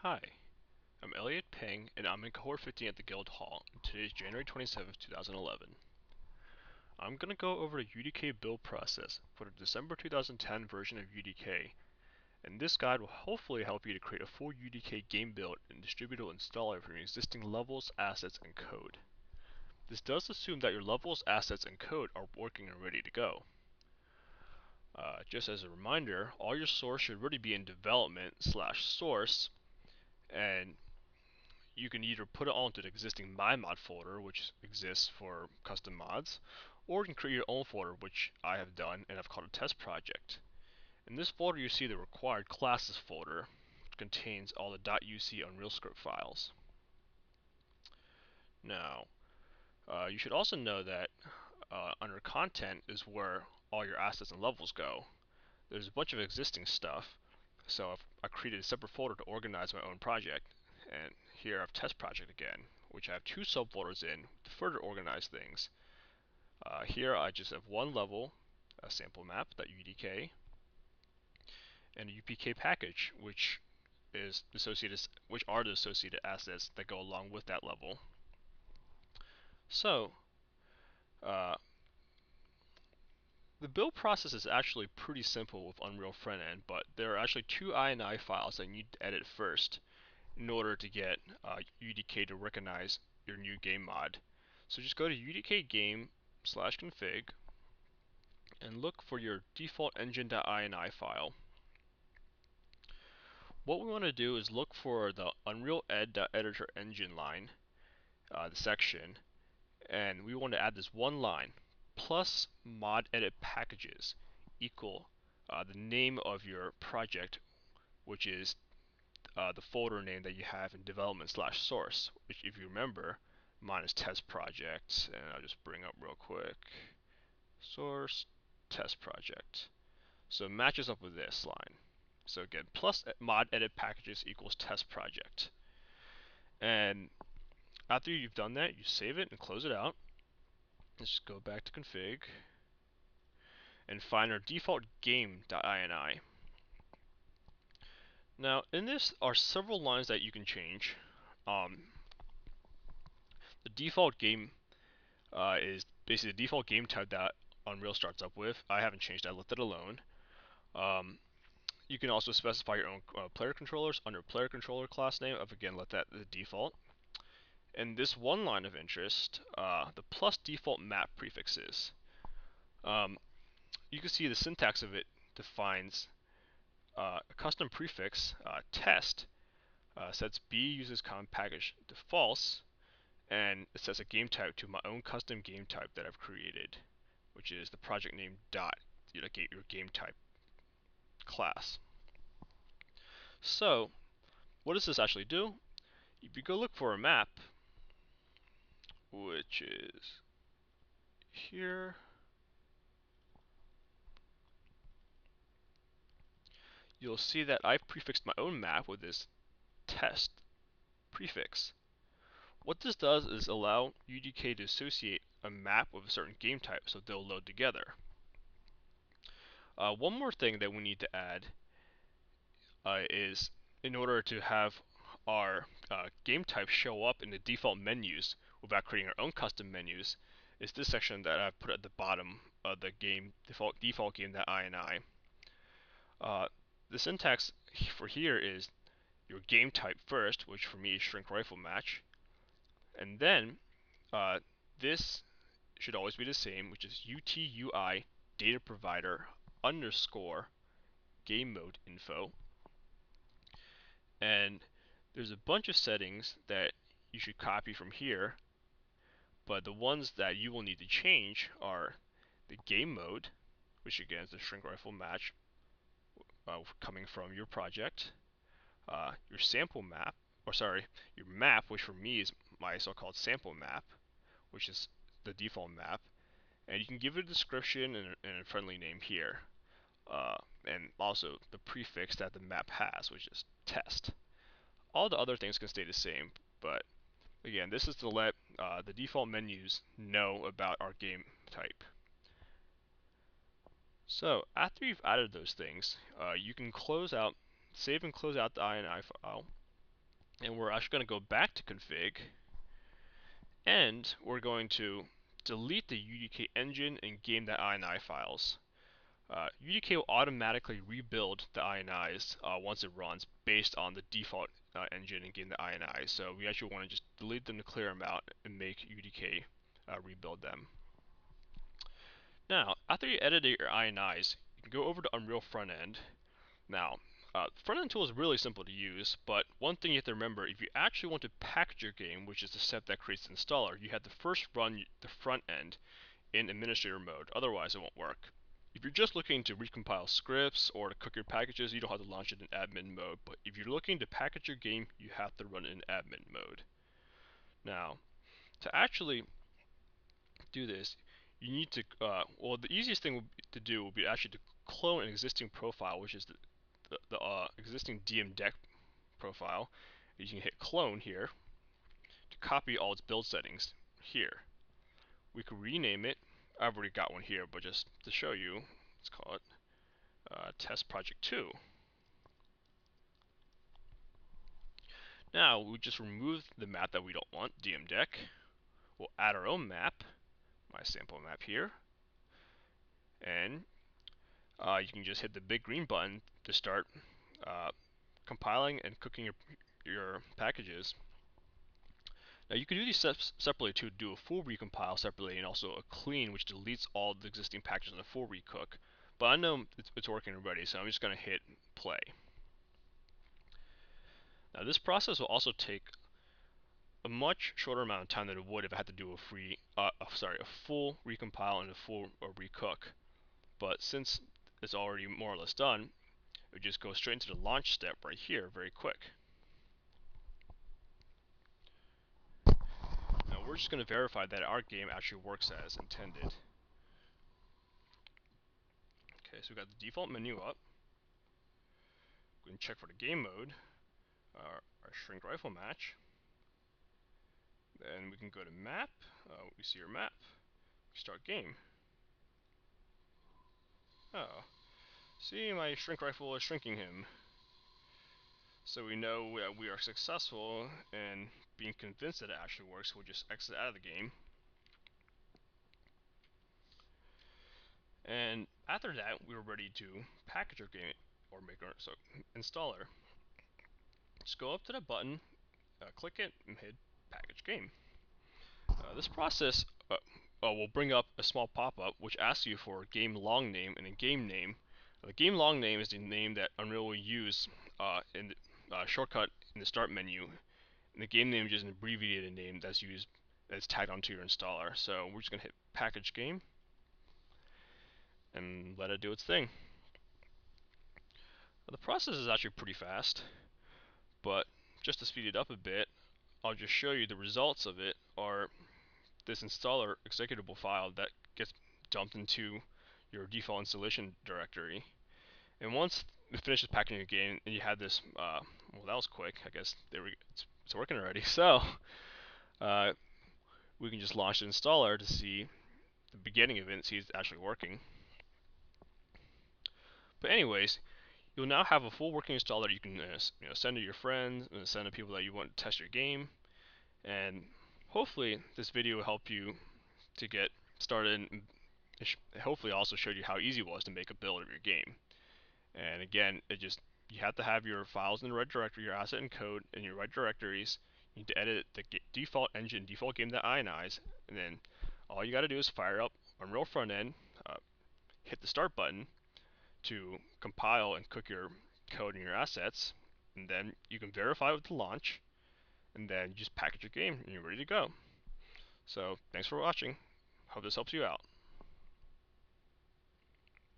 Hi, I'm Elliot Peng, and I'm in cohort 15 at the Guild Hall. Today is January 27th, 2011. I'm going to go over the UDK build process for the December 2010 version of UDK, and this guide will hopefully help you to create a full UDK game build and distributable installer from your existing levels, assets, and code. This does assume that your levels, assets, and code are working and ready to go. Just as a reminder, all your source should already be in development/source, and you can either put it onto the existing My Mod folder, which exists for custom mods, or you can create your own folder, which I have done and I've called a test project. In this folder, you see the required classes folder, which contains all the .uc Unreal script files. Now, you should also know that under content is where all your assets and levels go. There's a bunch of existing stuff, so I created a separate folder to organize my own project. And here I have test project again, which I have two subfolders in to further organize things. Here I just have one level, a sample map.udk, and a UPK package, which are the associated assets that go along with that level. So, uh, the build process is actually pretty simple with Unreal Frontend, but there are actually two INI files that you need to edit first in order to get UDK to recognize your new game mod. So just go to UDK game/config and look for your default engine.ini file. What we want to do is look for the Unreal Ed.editor engine line, the section, and we want to add this one line plus mod edit packages equal the name of your project, which is the folder name that you have in development/source, which if you remember, mine is test project, and I'll just bring up real quick, source test project. So it matches up with this line. So again, plus mod edit packages equals test project. And after you've done that, you save it and close it out. Let's just go back to config and find our default game.ini. Now, in this are several lines that you can change. The default game is basically the default game type that Unreal starts up with. I haven't changed that, I left it alone. You can also specify your own player controllers under player controller class name. I've again left that the default. And this one line of interest, the plus default map prefixes. You can see the syntax of it defines a custom prefix test sets B uses common package to false, and it sets a game type to my own custom game type that I've created, which is the project name dot your game type class. So what does this actually do? If you go look for a map, which is here, you'll see that I've prefixed my own map with this test prefix. What this does is allow UDK to associate a map with a certain game type so they'll load together. One more thing that we need to add is in order to have our game type show up in the default menus without creating our own custom menus, is this section that I've put at the bottom of the game default game.ini. The syntax for here is your game type first, which for me is shrink rifle match, and then this should always be the same, which is UTUI data provider underscore game mode info. And there's a bunch of settings that you should copy from here, but the ones that you will need to change are the game mode, which again is the shrink rifle match coming from your project, your sample map, or sorry, your map, which for me is my so-called sample map, which is the default map, and you can give it a description and a friendly name here, and also the prefix that the map has, which is test. All the other things can stay the same, but again, this is to let the default menus know about our game type. So after you've added those things, you can save and close out the INI file, And we're actually going to go back to config, and we're going to delete the UDK engine and game.ini files. UDK will automatically rebuild the INIs once it runs based on the default engine and game.ini. So we actually want to just delete them to clear them out and make UDK rebuild them. Now, after you edit your INIs, you can go over to Unreal Frontend. Now, front-end tool is really simple to use, but one thing you have to remember, if you actually want to package your game, which is the step that creates the installer, you have to first run the front end in administrator mode, otherwise it won't work. If you're just looking to recompile scripts or to cook your packages, you don't have to launch it in admin mode, but if you're looking to package your game, you have to run it in admin mode. Now, to actually do this, you need to, well, the easiest thing to do would be actually to clone an existing profile, which is the existing DM deck profile. You can hit clone here to copy all its build settings here. We could rename it. I've already got one here, but just to show you, let's call it Test Project 2. Now we just remove the map that we don't want, DM deck. We'll add our own map, my sample map here, and you can just hit the big green button to start compiling and cooking your packages. Now you can do these steps separately too, do a full recompile separately and also a clean, which deletes all the existing packages in a full recook. But I know it's working already, so I'm just going to hit play. Now this process will also take a much shorter amount of time than it would if I had to do a full recompile and a full recook. But since it's already more or less done, it would just go straight into the launch step right here, very quick. Now we're just going to verify that our game actually works as intended. Okay, so we got the default menu up. We can check for the game mode, our shrink rifle match. Then we can go to map. We see our map. Start game. Oh, see, my shrink rifle is shrinking him. So we know that we are successful in being convinced that it actually works. We'll just exit out of the game. And after that, we were ready to package our game or make our installer. Just go up to the button, click it, and hit package game. This process will bring up a small pop-up which asks you for a game long name and a game name. The game long name is the name that Unreal will use in the shortcut in the start menu, and the game name is just an abbreviated name that's tagged onto your installer. So we're just gonna hit package game and let it do its thing. The process is actually pretty fast, but just to speed it up a bit, I'll just show you the results of it are this installer executable file that gets dumped into your default installation directory. And once it finishes packaging the game, and you had this, well, that was quick. I guess it's working already. So we can just launch the installer to see the beginning of it and see it's actually working. But anyways, you'll now have a full working installer you can send to your friends and send to people that you want to test your game. And hopefully this video will help you to get started, and hopefully also showed you how easy it was to make a build of your game. And again, you have to have your files in the right directory, your asset and code in your right directories. You need to edit the default engine, default game.inis, and then all you got to do is fire up Unreal Frontend, hit the start button to compile and cook your code and your assets, and then you can verify with the launch, and then you just package your game and you're ready to go. So thanks for watching. Hope this helps you out.